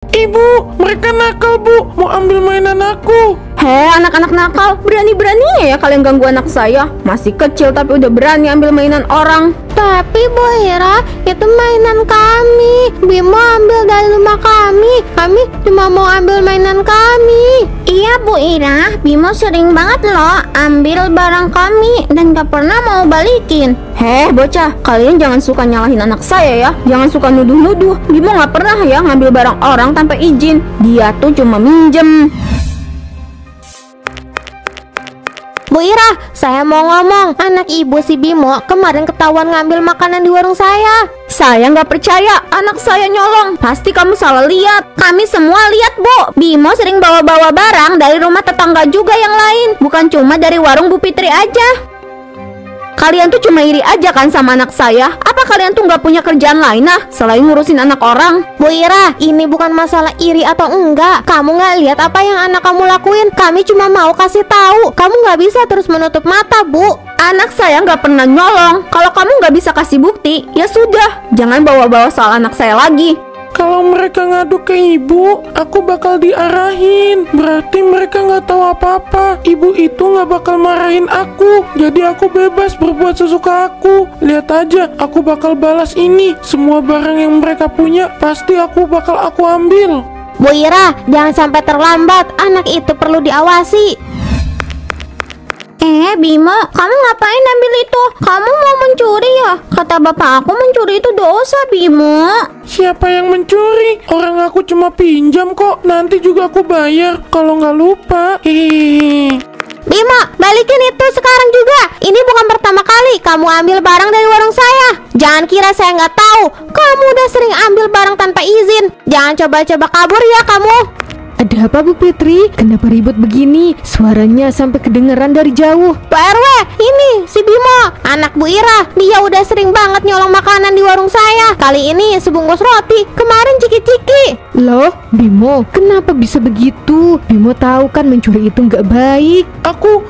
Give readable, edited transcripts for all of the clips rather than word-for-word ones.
Ibu, mereka nakal bu, mau ambil mainan aku. Heh, anak-anak nakal, berani-beraninya ya kalian ganggu anak saya. Masih kecil tapi udah berani ambil mainan orang. Tapi Bu Ira, itu mainan kami. Bimo ambil dari rumah kami. Kami cuma mau ambil mainan kami. Iya Bu Ira, Bimo sering banget loh ambil barang kami dan gak pernah mau balikin. Heh, bocah, kalian jangan suka nyalahin anak saya ya. Jangan suka nuduh-nuduh. Bimo gak pernah ya ngambil barang orang tanpa izin. Dia tuh cuma minjem. Bu Ira, saya mau ngomong. Anak ibu si Bimo kemarin ketahuan ngambil makanan di warung saya. Saya nggak percaya anak saya nyolong. Pasti kamu salah lihat. Kami semua lihat, Bu. Bimo sering bawa-bawa barang dari rumah tetangga juga yang lain. Bukan cuma dari warung Bu Fitri aja. Kalian tuh cuma iri aja kan sama anak saya? Apa kalian tuh nggak punya kerjaan lain selain ngurusin anak orang? Bu Ira, ini bukan masalah iri atau enggak. Kamu nggak lihat apa yang anak kamu lakuin? Kami cuma mau kasih tahu. Kamu nggak bisa terus menutup mata, Bu. Anak saya nggak pernah nyolong. Kalau kamu nggak bisa kasih bukti, ya sudah. Jangan bawa-bawa soal anak saya lagi. Kalau mereka ngadu ke ibu, aku bakal diarahin. Berarti mereka nggak tahu apa-apa. Ibu itu nggak bakal marahin aku. Jadi aku bebas berbuat sesuka aku. Lihat aja, aku bakal balas ini. Semua barang yang mereka punya, pasti aku bakal ambil. Bu Ira, jangan sampai terlambat. Anak itu perlu diawasi. Bimo, kamu ngapain ambil itu? Kamu mau mencuri ya? Kata bapak aku mencuri itu dosa, Bimo. Siapa yang mencuri? Orang aku cuma pinjam kok. Nanti juga aku bayar kalau nggak lupa. Hehehe. Bimo, balikin itu sekarang juga. Ini bukan pertama kali kamu ambil barang dari warung saya. Jangan kira saya nggak tahu. Kamu udah sering ambil barang tanpa izin. Jangan coba-coba kabur ya kamu. Ada apa Bu Fitri? Kenapa ribut begini? Suaranya sampai kedengeran dari jauh. Pak RW, ini si Bimo, anak Bu Ira. Dia udah sering banget nyolong makanan di warung saya. Kali ini sebungkus roti, kemarin ciki-ciki. Loh, Bimo, kenapa bisa begitu? Bimo tahu kan mencuri itu nggak baik. Aku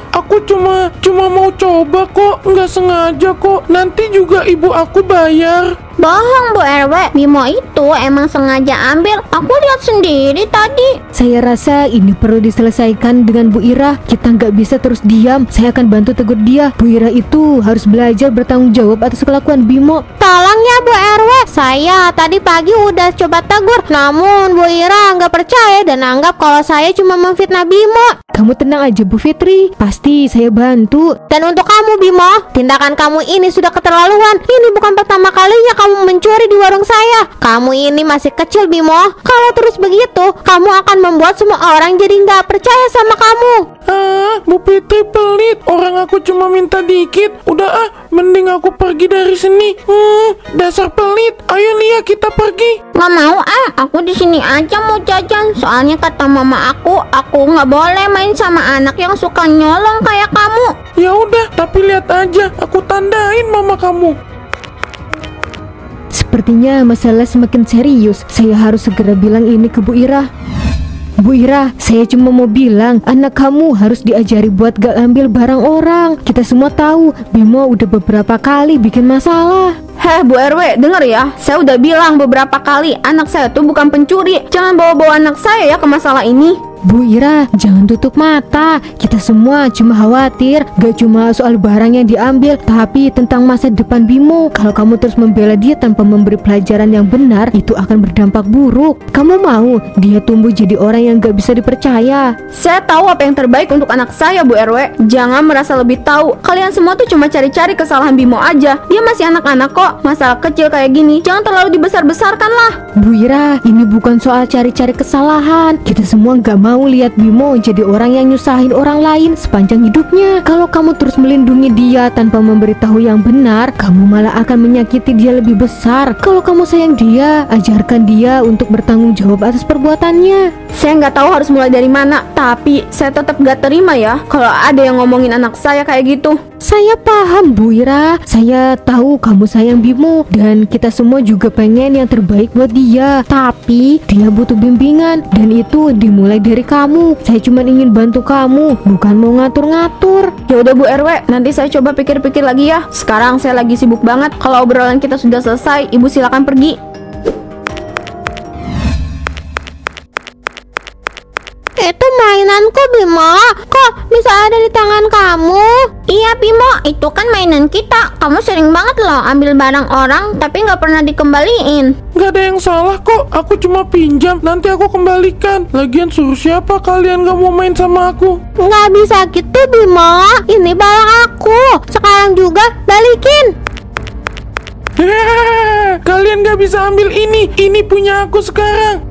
cuma mau coba kok, nggak sengaja kok. Nanti juga ibu aku bayar. Bohong Bu RW, Bimo itu emang sengaja ambil. Aku lihat sendiri tadi. Saya rasa ini perlu diselesaikan dengan Bu Ira. Kita nggak bisa terus diam. Saya akan bantu tegur dia. Bu Ira itu harus belajar bertanggung jawab atas kelakuan Bimo. Tolong ya Bu RW, saya tadi pagi udah coba tegur. Namun Bu Ira nggak percaya dan anggap kalau saya cuma memfitnah Bimo. Kamu tenang aja Bu Fitri, pasti saya bantu. Dan untuk kamu Bimo, tindakan kamu ini sudah keterlaluan. Ini bukan pertama kalinya kamu mencuri di warung saya. Kamu ini masih kecil Bimo. Kalau terus begitu, kamu akan membuat semua orang jadi nggak percaya sama kamu. Bu Fitri pelit. Orang aku cuma minta dikit. Udah mending aku pergi dari sini. Dasar pelit. Ayo Lia, kita pergi. Nggak mau aku di sini aja mau jajan. Soalnya kata mama aku nggak boleh main sama anak yang suka nyolong kayak kamu. Ya udah, tapi lihat aja, aku tandain mama kamu. Sepertinya masalah semakin serius. Saya harus segera bilang ini ke Bu Ira. Bu Ira, saya cuma mau bilang anak kamu harus diajari buat gak ambil barang orang. Kita semua tahu Bimo udah beberapa kali bikin masalah. Heh Bu RW, denger ya. Saya udah bilang beberapa kali anak saya tuh bukan pencuri. Jangan bawa-bawa anak saya ya ke masalah ini. Bu Ira, jangan tutup mata. Kita semua cuma khawatir. Gak cuma soal barang yang diambil, tapi tentang masa depan Bimo. Kalau kamu terus membela dia tanpa memberi pelajaran yang benar, itu akan berdampak buruk. Kamu mau dia tumbuh jadi orang yang gak bisa dipercaya? Saya tahu apa yang terbaik untuk anak saya Bu RW. Jangan merasa lebih tahu. Kalian semua tuh cuma cari-cari kesalahan Bimo aja. Dia masih anak-anak kok. Masalah kecil kayak gini jangan terlalu dibesar-besarkan lah. Bu Ira, ini bukan soal cari-cari kesalahan. Kita semua gak mau lihat Bimo jadi orang yang nyusahin orang lain sepanjang hidupnya. Kalau kamu terus melindungi dia tanpa memberitahu yang benar, kamu malah akan menyakiti dia lebih besar. Kalau kamu sayang dia, ajarkan dia untuk bertanggung jawab atas perbuatannya. Saya nggak tahu harus mulai dari mana, tapi saya tetap gak terima ya kalau ada yang ngomongin anak saya kayak gitu. Saya paham Bu Ira, saya tahu kamu sayang Bimo dan kita semua juga pengen yang terbaik buat dia. Tapi dia butuh bimbingan dan itu dimulai dari kamu. Saya cuma ingin bantu kamu, bukan mau ngatur-ngatur. Ya udah Bu RW, nanti saya coba pikir-pikir lagi ya. Sekarang saya lagi sibuk banget. Kalau obrolan kita sudah selesai, Ibu silakan pergi. mainanku, Bimo. Kok bisa ada di tangan kamu? Iya Bimo, itu kan mainan kita. Kamu sering banget loh ambil barang orang tapi nggak pernah dikembaliin. Gak ada yang salah kok, aku cuma pinjam, nanti aku kembalikan. Lagian suruh siapa kalian gak mau main sama aku? Nggak bisa gitu, Bimo. Ini barang aku. Sekarang juga balikin. Kalian gak bisa ambil ini punya aku sekarang.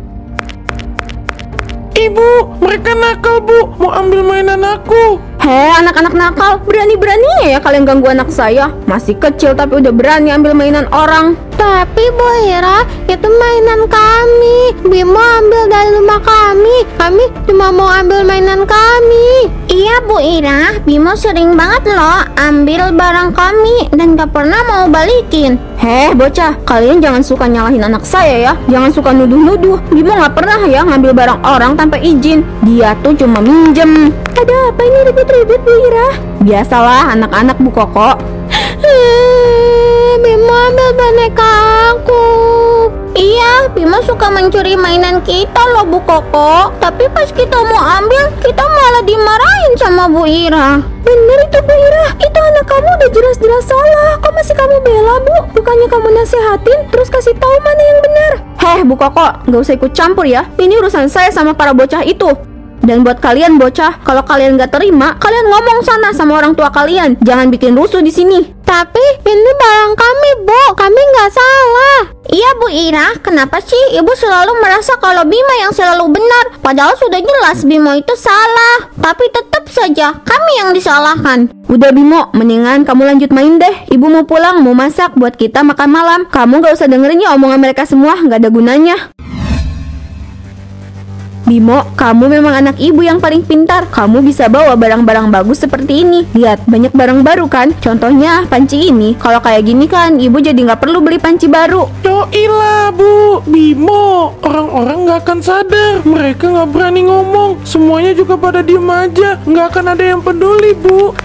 Ibu, mereka nakal bu, mau ambil mainan aku. Hei anak-anak nakal, berani-beraninya ya kalian ganggu anak saya. Masih kecil tapi udah berani ambil mainan orang. Tapi Bu Ira, itu mainan kami. Bimo ambil dari rumah kami. Kami cuma mau ambil mainan kami. Iya Bu Ira, Bimo sering banget loh ambil barang kami dan gak pernah mau balikin. Heh bocah, kalian jangan suka nyalahin anak saya ya. Jangan suka nuduh-nuduh. Bimo gak pernah ya ngambil barang orang tanpa izin. Dia tuh cuma minjem. Ada apa ini ribut-ribut Bu Ira? Biasalah anak-anak Bu Koko. Bimo ambil boneka aku. Iya, Bimo suka mencuri mainan kita loh Bu Koko. Tapi pas kita mau ambil, kita malah dimarahin sama Bu Ira. Bener itu Bu Ira, itu anak kamu udah jelas-jelas salah. Kok masih kamu bela Bu? Bukannya kamu nasehatin terus kasih tahu mana yang benar. Heh Bu Koko, gak usah ikut campur ya. Ini urusan saya sama para bocah itu. Dan buat kalian bocah, kalau kalian gak terima, kalian ngomong sana sama orang tua kalian. Jangan bikin rusuh di sini. Tapi ini barang kami, Bu. Kami nggak salah. Iya Bu Ira, kenapa sih Ibu selalu merasa kalau Bimo yang selalu benar? Padahal sudah jelas Bimo itu salah. Tapi tetap saja kami yang disalahkan. Udah Bimo, mendingan kamu lanjut main deh. Ibu mau pulang, mau masak buat kita makan malam. Kamu gak usah dengerin ya omongan mereka semua, gak ada gunanya. Bimo, kamu memang anak ibu yang paling pintar. Kamu bisa bawa barang-barang bagus seperti ini. Lihat, banyak barang baru kan? Contohnya panci ini. Kalau kayak gini kan, ibu jadi nggak perlu beli panci baru. Yoilah bu, Bimo, orang-orang nggak akan sadar. Mereka nggak berani ngomong. Semuanya juga pada diem aja. Nggak akan ada yang peduli bu.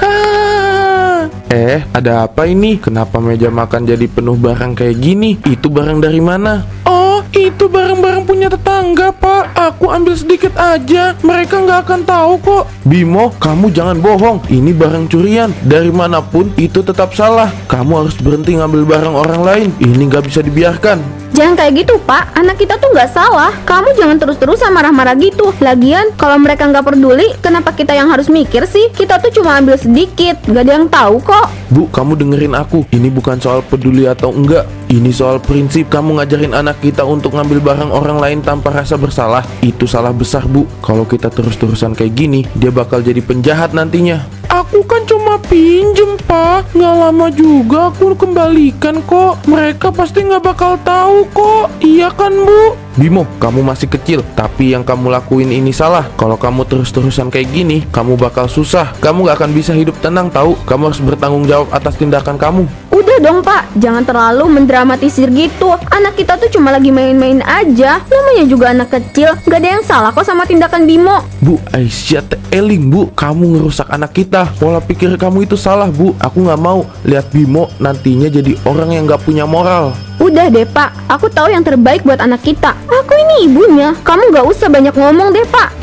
Ada apa ini? Kenapa meja makan jadi penuh barang kayak gini? Itu barang dari mana? Oh, itu barang-barang punya tetangga, Pak. Aku ambil sedikit aja. Mereka nggak akan tahu kok. Bimo, kamu jangan bohong. Ini barang curian. Dari manapun, itu tetap salah. Kamu harus berhenti ngambil barang orang lain. Ini nggak bisa dibiarkan. Jangan kayak gitu Pak, anak kita tuh nggak salah. Kamu jangan terus-terusan marah-marah gitu. Lagian, kalau mereka nggak peduli, kenapa kita yang harus mikir sih? Kita tuh cuma ambil sedikit, nggak ada yang tahu kok. Bu, kamu dengerin aku. Ini bukan soal peduli atau enggak. Ini soal prinsip. Kamu ngajarin anak kita untuk ngambil barang orang lain tanpa rasa bersalah. Itu salah besar bu. Kalau kita terus-terusan kayak gini, dia bakal jadi penjahat nantinya. Aku kan cuma pinjem Pak. Nggak lama juga aku kembalikan kok. Mereka pasti nggak bakal tahu kok. Iya kan bu? Bimo, kamu masih kecil, tapi yang kamu lakuin ini salah. Kalau kamu terus-terusan kayak gini, kamu bakal susah. Kamu gak akan bisa hidup tenang tahu. Kamu harus bertanggung jawab atas tindakan kamu. Udah dong Pak, jangan terlalu mendramatisir gitu. Anak kita tuh cuma lagi main-main aja. Namanya juga anak kecil, gak ada yang salah kok sama tindakan Bimo. Bu, Aisyah Eling bu, kamu ngerusak anak kita. Pola pikir kamu itu salah bu. Aku gak mau lihat Bimo nantinya jadi orang yang gak punya moral. Udah deh Pak, aku tahu yang terbaik buat anak kita. Aku ini ibunya, kamu gak usah banyak ngomong deh Pak.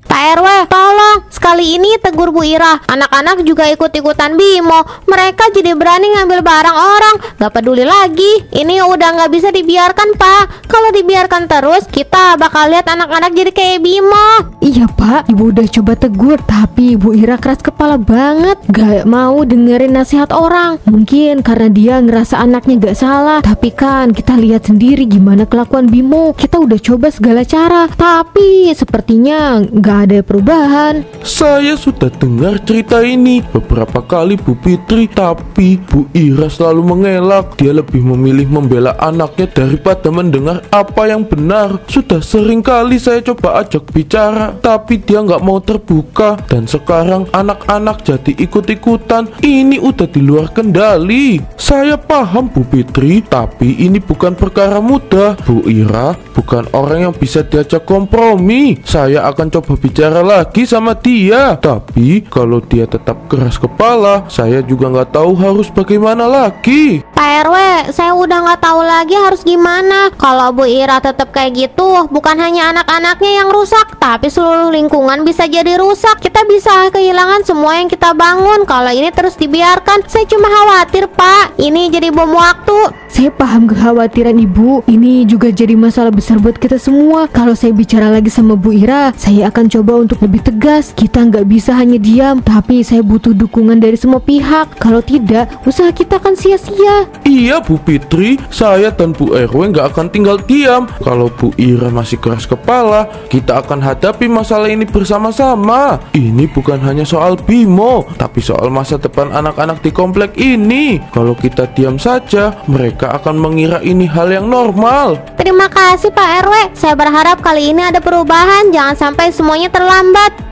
Pak RW, tolong sekali ini tegur Bu Ira. Anak-anak juga ikut-ikutan Bimo. Mereka jadi berani ngambil barang orang. Gak peduli lagi. Ini udah gak bisa dibiarkan Pak. Kalau dibiarkan terus, kita bakal lihat anak-anak jadi kayak Bimo. Iya Pak, Ibu udah coba tegur, tapi Bu Ira keras kepala banget. Gak mau dengerin nasihat orang. Mungkin karena dia ngerasa anaknya gak salah. Tapi kan kita lihat sendiri gimana kelakuan Bimo. Kita udah coba segala cara, tapi sepertinya gak ada perubahan. Saya sudah dengar cerita ini beberapa kali Bu Fitri, tapi Bu Ira selalu mengelak. Dia lebih memilih membela anaknya daripada mendengar apa yang benar. Sudah sering kali saya coba ajak bicara, tapi dia nggak mau terbuka. Dan sekarang anak-anak jadi ikut-ikutan. Ini udah di luar kendali. Saya paham Bu Fitri, tapi ini bukan perkara mudah. Bu Ira bukan orang yang bisa diajak kompromi. Saya akan coba bicara bicara lagi sama dia. Tapi kalau dia tetap keras kepala, saya juga nggak tahu harus bagaimana lagi. Pak RW, saya udah nggak tahu lagi harus gimana. Kalau Bu Ira tetap kayak gitu, bukan hanya anak-anaknya yang rusak, tapi seluruh lingkungan bisa jadi rusak. Kita bisa kehilangan semua yang kita bangun kalau ini terus dibiarkan. Saya cuma khawatir, Pak, ini jadi bom waktu. Saya paham kekhawatiran Ibu. Ini juga jadi masalah besar buat kita semua. Kalau saya bicara lagi sama Bu Ira, saya akan coba untuk lebih tegas. Kita nggak bisa hanya diam, tapi saya butuh dukungan dari semua pihak. Kalau tidak, usaha kita akan sia-sia. Iya Bu Fitri, saya dan Bu RW nggak akan tinggal diam. Kalau Bu Ira masih keras kepala, kita akan hadapi masalah ini bersama-sama. Ini bukan hanya soal Bimo, tapi soal masa depan anak-anak di komplek ini. Kalau kita diam saja, mereka akan mengira ini hal yang normal. Terima kasih Pak RW. Saya berharap kali ini ada perubahan. Jangan sampai semuanya terlambat.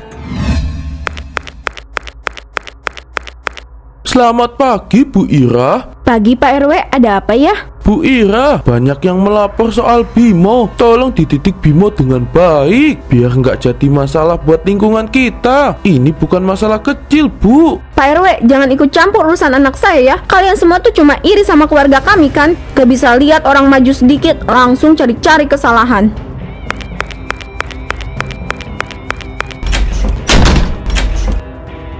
Selamat pagi Bu Ira. Pagi Pak RW, ada apa ya? Bu Ira, banyak yang melapor soal Bimo. Tolong dididik Bimo dengan baik, biar nggak jadi masalah buat lingkungan kita. Ini bukan masalah kecil, Bu. Pak RW, jangan ikut campur urusan anak saya ya. Kalian semua tuh cuma iri sama keluarga kami kan? Gak bisa lihat orang maju sedikit, langsung cari-cari kesalahan.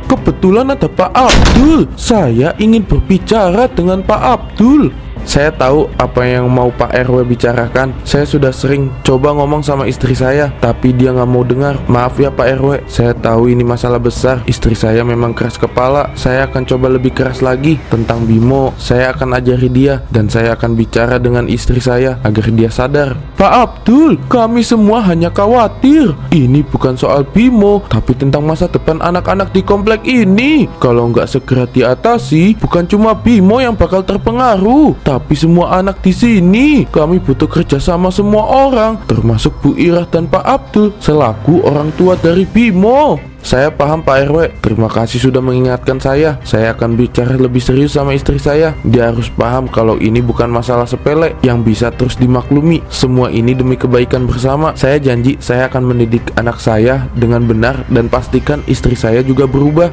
Kebetulan ada Pak Abdul. Saya ingin berbicara dengan Pak Abdul. Saya tahu apa yang mau Pak RW bicarakan. Saya sudah sering coba ngomong sama istri saya, tapi dia nggak mau dengar. Maaf ya Pak RW, saya tahu ini masalah besar. Istri saya memang keras kepala. Saya akan coba lebih keras lagi tentang Bimo. Saya akan ajari dia, dan saya akan bicara dengan istri saya agar dia sadar. Pak Abdul, kami semua hanya khawatir. Ini bukan soal Bimo, tapi tentang masa depan anak-anak di komplek ini. Kalau nggak segera diatasi, bukan cuma Bimo yang bakal terpengaruh, tapi semua anak di sini. Kami butuh kerjasama semua orang, termasuk Bu Ira dan Pak Abdul selaku orang tua dari Bimo. Saya paham Pak RW, terima kasih sudah mengingatkan saya. Saya akan bicara lebih serius sama istri saya. Dia harus paham kalau ini bukan masalah sepele yang bisa terus dimaklumi. Semua ini demi kebaikan bersama. Saya janji saya akan mendidik anak saya dengan benar dan pastikan istri saya juga berubah.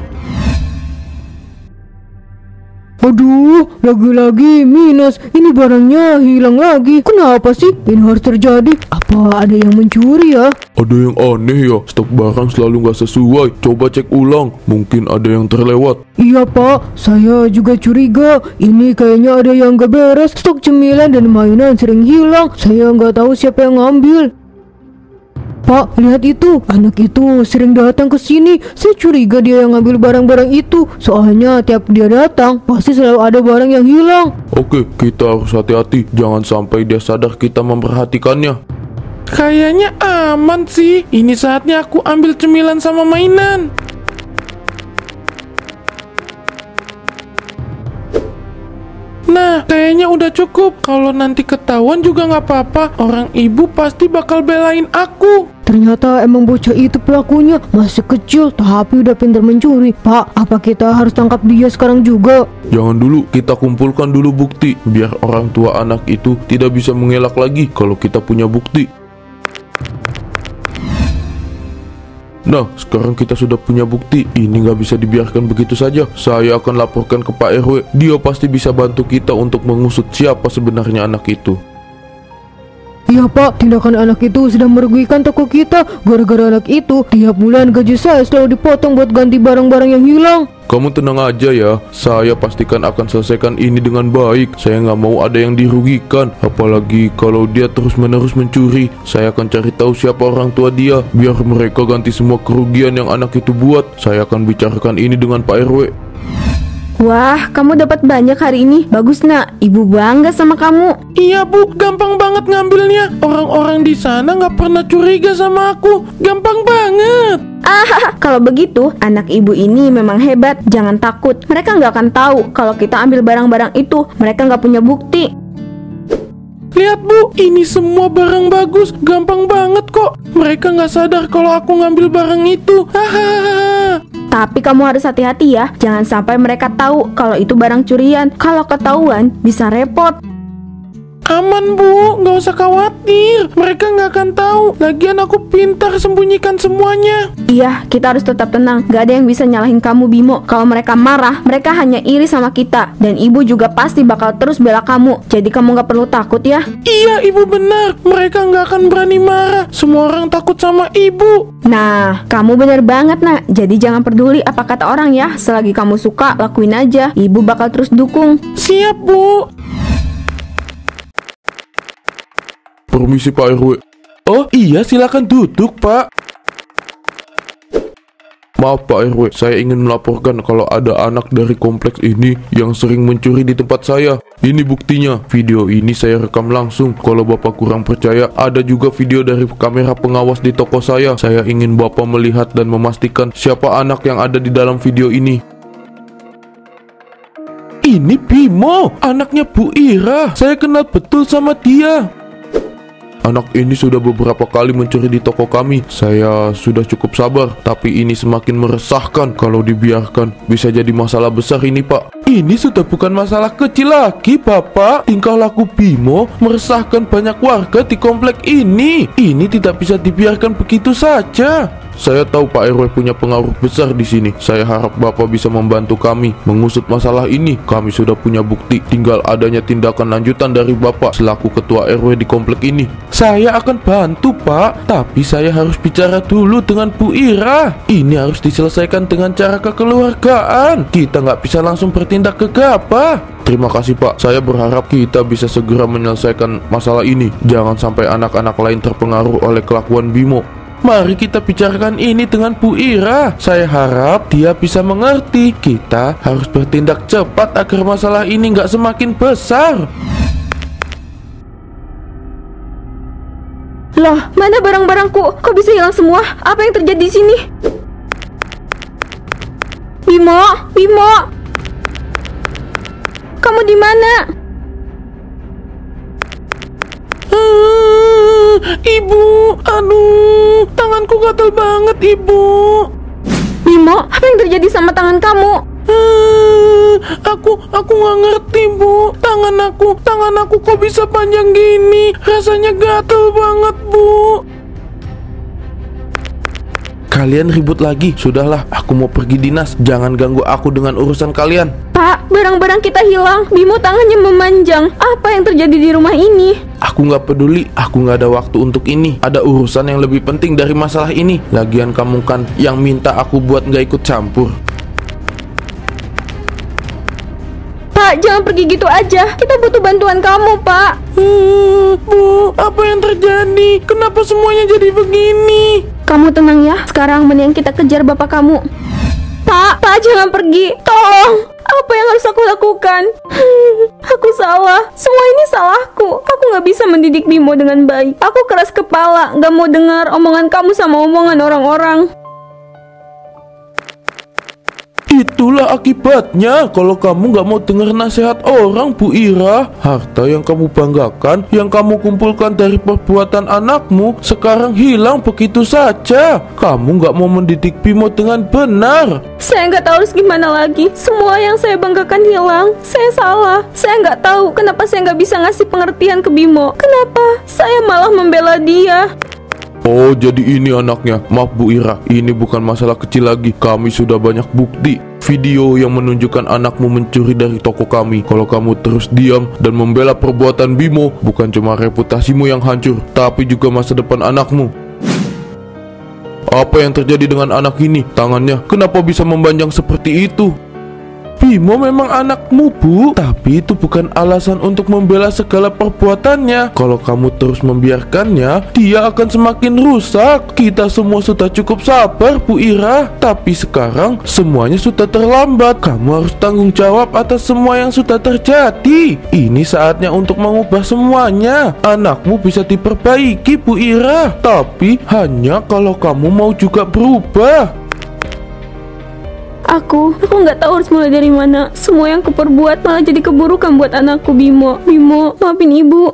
Aduh, lagi-lagi minus. Ini barangnya hilang lagi. Kenapa sih ini harus terjadi? Apa ada yang mencuri ya? Ada yang aneh ya, stok barang selalu nggak sesuai. Coba cek ulang, mungkin ada yang terlewat. Iya Pak, saya juga curiga. Ini kayaknya ada yang gak beres. Stok cemilan dan mainan sering hilang. Saya nggak tahu siapa yang ngambil. Pak, lihat itu. Anak itu sering datang ke sini. Saya curiga dia yang ngambil barang-barang itu. Soalnya tiap dia datang, pasti selalu ada barang yang hilang. Oke, kita harus hati-hati. Jangan sampai dia sadar kita memperhatikannya. Kayaknya aman sih. Ini saatnya aku ambil cemilan sama mainan. Nah, kayaknya udah cukup. Kalau nanti ketahuan juga nggak apa-apa. Orang ibu pasti bakal belain aku. Ternyata emang bocah itu pelakunya. Masih kecil tapi udah pintar mencuri. Pak, apa kita harus tangkap dia sekarang juga? Jangan dulu, kita kumpulkan dulu bukti, biar orang tua anak itu tidak bisa mengelak lagi kalau kita punya bukti. Nah, sekarang kita sudah punya bukti. Ini nggak bisa dibiarkan begitu saja. Saya akan laporkan ke Pak RW. Dia pasti bisa bantu kita untuk mengusut siapa sebenarnya anak itu. Iya Pak, tindakan anak itu sudah merugikan toko kita. Gara-gara anak itu, tiap bulan gaji saya selalu dipotong buat ganti barang-barang yang hilang. Kamu tenang aja ya, saya pastikan akan selesaikan ini dengan baik. Saya nggak mau ada yang dirugikan, apalagi kalau dia terus-menerus mencuri. Saya akan cari tahu siapa orang tua dia, biar mereka ganti semua kerugian yang anak itu buat. Saya akan bicarakan ini dengan Pak RW. Wah, kamu dapat banyak hari ini. Bagus nak, ibu bangga sama kamu. Iya bu, gampang banget ngambilnya. Orang-orang di sana nggak pernah curiga sama aku. Gampang banget. Kalau begitu, anak ibu ini memang hebat. Jangan takut, mereka nggak akan tahu kalau kita ambil barang-barang itu. Mereka nggak punya bukti. Lihat bu, ini semua barang bagus. Gampang banget kok. Mereka nggak sadar kalau aku ngambil barang itu. Hahaha. Tapi kamu harus hati-hati ya. Jangan sampai mereka tahu kalau itu barang curian. Kalau ketahuan, bisa repot. Aman Bu, nggak usah khawatir. Mereka nggak akan tahu. Lagian aku pintar sembunyikan semuanya. Iya, kita harus tetap tenang. Gak ada yang bisa nyalahin kamu, Bimo. Kalau mereka marah, mereka hanya iri sama kita. Dan ibu juga pasti bakal terus bela kamu. Jadi kamu gak perlu takut ya. Iya Ibu benar. Mereka nggak akan berani marah. Semua orang takut sama Ibu. Nah, kamu bener banget nak. Jadi jangan peduli apa kata orang ya. Selagi kamu suka, lakuin aja. Ibu bakal terus dukung. Siap Bu. Permisi Pak RW. Oh iya, silakan duduk Pak. Maaf Pak RW, saya ingin melaporkan kalau ada anak dari kompleks ini yang sering mencuri di tempat saya. Ini buktinya, video ini saya rekam langsung. Kalau Bapak kurang percaya, ada juga video dari kamera pengawas di toko saya. Saya ingin Bapak melihat dan memastikan siapa anak yang ada di dalam video ini. Ini Bimo, anaknya Bu Ira. Saya kenal betul sama dia. Anak ini sudah beberapa kali mencuri di toko kami. Saya sudah cukup sabar, tapi ini semakin meresahkan. Kalau dibiarkan, bisa jadi masalah besar ini Pak. Ini sudah bukan masalah kecil lagi Bapak. Tingkah laku Bimo meresahkan banyak warga di komplek ini. Ini tidak bisa dibiarkan begitu saja. Saya tahu Pak RW punya pengaruh besar di sini. Saya harap Bapak bisa membantu kami mengusut masalah ini. Kami sudah punya bukti, tinggal adanya tindakan lanjutan dari Bapak selaku ketua RW di komplek ini. Saya akan bantu Pak, tapi saya harus bicara dulu dengan Bu Ira. Ini harus diselesaikan dengan cara kekeluargaan. Kita nggak bisa langsung bertindak gegabah. Terima kasih Pak, saya berharap kita bisa segera menyelesaikan masalah ini. Jangan sampai anak-anak lain terpengaruh oleh kelakuan Bimo. Mari kita bicarakan ini dengan Bu Ira. Saya harap dia bisa mengerti. Kita harus bertindak cepat agar masalah ini nggak semakin besar. Loh, mana barang-barangku? Kok bisa hilang semua? Apa yang terjadi di sini? Bimo, Bimo, kamu di mana? Ibu, aduh, tanganku gatal banget Ibu. Bimo, apa yang terjadi sama tangan kamu? Aku nggak ngerti Bu. Tangan aku kok bisa panjang gini? Rasanya gatal banget Bu. Kalian ribut lagi. Sudahlah, aku mau pergi dinas. Jangan ganggu aku dengan urusan kalian. Pak, barang-barang kita hilang. Bimo tangannya memanjang. Apa yang terjadi di rumah ini? Aku nggak peduli. Aku nggak ada waktu untuk ini. Ada urusan yang lebih penting dari masalah ini. Lagian kamu kan yang minta aku buat nggak ikut campur. Pak, jangan pergi gitu aja. Kita butuh bantuan kamu, Pak. Bu, apa yang terjadi? Kenapa semuanya jadi begini? Kamu tenang ya. Sekarang mending kita kejar bapak kamu. Pak, jangan pergi. Tolong. Apa yang harus aku lakukan? Aku salah. Semua ini salahku. Aku gak bisa mendidik Bimo dengan baik. Aku keras kepala. Gak mau dengar omongan kamu sama omongan orang-orang. Itulah akibatnya kalau kamu gak mau dengar nasihat orang, Bu Ira. Harta yang kamu banggakan, yang kamu kumpulkan dari perbuatan anakmu, sekarang hilang begitu saja. Kamu gak mau mendidik Bimo dengan benar. Saya gak tahu harus gimana lagi. Semua yang saya banggakan hilang. Saya salah. Saya gak tahu kenapa saya gak bisa ngasih pengertian ke Bimo. Kenapa saya malah membela dia. Oh, jadi ini anaknya. Maaf Bu Ira, ini bukan masalah kecil lagi. Kami sudah banyak bukti. Video yang menunjukkan anakmu mencuri dari toko kami. Kalau kamu terus diam dan membela perbuatan Bimo, bukan cuma reputasimu yang hancur, tapi juga masa depan anakmu. Apa yang terjadi dengan anak ini? Tangannya kenapa bisa memanjang seperti itu? Bimo memang anakmu, Bu. Tapi itu bukan alasan untuk membela segala perbuatannya. Kalau kamu terus membiarkannya, dia akan semakin rusak. Kita semua sudah cukup sabar, Bu Ira. Tapi sekarang semuanya sudah terlambat. Kamu harus tanggung jawab atas semua yang sudah terjadi. Ini saatnya untuk mengubah semuanya. Anakmu bisa diperbaiki, Bu Ira. Tapi hanya kalau kamu mau juga berubah. Aku nggak tahu harus mulai dari mana. Semua yang kuperbuat malah jadi keburukan buat anakku Bimo. Bimo, maafin ibu.